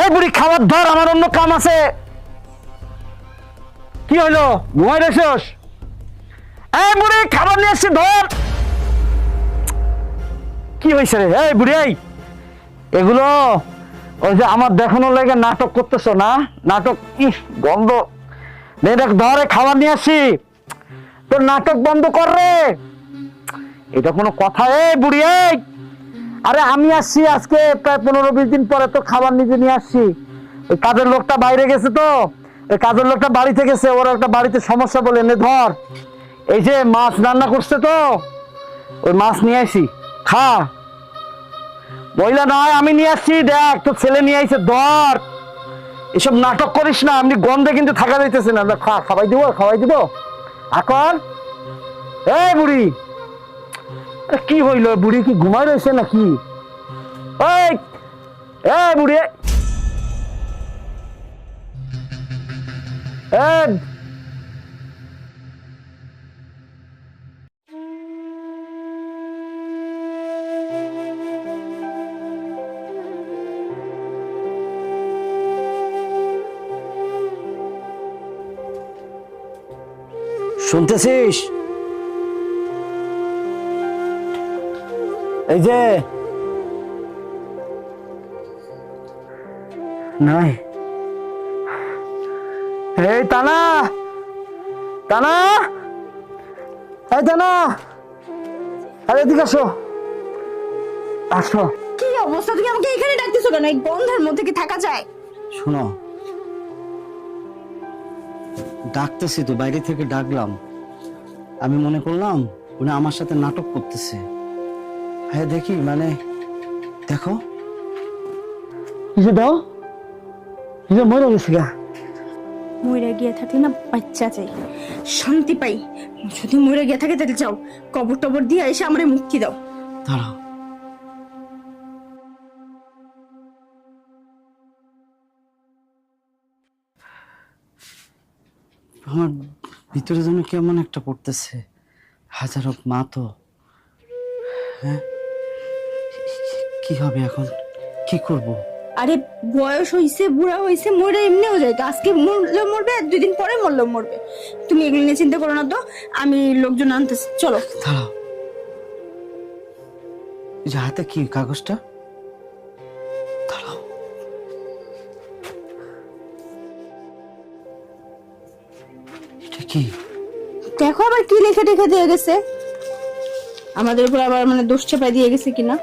এই বুড়ি খাবার ধর, আমার অন্য কাম আছে। কি হইলো, ঘুমাই রেছস? এই বুড়ি খাবার নিয়ে এসছি, ধর। কি হয়েছে রে? এই বুড়ি, এই এগুলো ওই যে আমার দেখানোর লাগে নাটক করতেছো না? নাটক গন্ধ। দেখ ধরে খাবার নিয়ে আসছি, তোর নাটক বন্ধ কর রে। এটা কোনো কথা? এই বুড়ি, এই আরে আমি আসছি আজকে প্রায় 15-20 দিন পরে, তো খাবার নিজে নিয়ে আসছি। ওই কাজের লোকটা বাইরে গেছে, তো ওই কাজের লোকটা বাড়িতে গেছে, ওর একটা বাড়িতে সমস্যা বলে। এনে ধর, এই যে মাছ রান্না করছে, তো ওই মাছ নিয়ে আসি, খা। বইলা নয়, আমি নিয়ে আসছি, দেখ তোর ছেলে নিয়ে আসছে, ধর। এসব নাটক করিস না, আমি গন্ধে কিন্তু থাকা যাইতেছে না। খাওয়াই দিব, খাওয়াই দিব এখন। এই বুড়ি, কি হইল? বুড়ি কি ঘুমাই রয়েছে নাকি? এই এই বুড়ি, এই শুনতেছিস? এই যে নাই। এই টানা, টানা, এই টানা, আরে এদিকে আসো, আসো। কি অবস্থা? তুমি আমাকে এখানে ডাকতেছো কেন? এই গন্ধের মধ্যে কি থাকা যায়? শোনো, ডাকতেছি তো, বাইরে থেকে ডাকলাম। আমি মনে করলাম উনি আমার সাথে নাটক করতেছে। হ্যাঁ দেখি, মানে দেখো, দাও, মরে গেছে গা। মরে গিয়ে থাকলে না বাচ্চা চাই, শান্তি পাই। যদি মরে গিয়ে থাকে তাহলে যাও, কবর টবর দিয়ে এসে আমারে মুক্তি দাও। দাঁড়াও, আমার ভিতরে যেন কেমন একটা পড়তেছে। হাজারো মা তো, হ্যাঁ কি হবে এখন, কি করব? আরে বয়স হইছে, বুড়া হইছে, মরে এমনিও যায় তো। আজকে মরলে মরবে, 2 দিন পরে মরলেও মরবে। তুমি এগুলো নিয়ে চিন্তা করো না তো, আমি লোকজন আনতেছি, চলো। দাঁড়াও, এই যে হাতে কি কাগজটা? দাঁড়াও, এটা কি? দেখো আবার কি লেখা টেখা দিয়ে গেছে, আমাদের উপর আবার মানে দোষ চাপাই দিয়ে গেছে কিনা।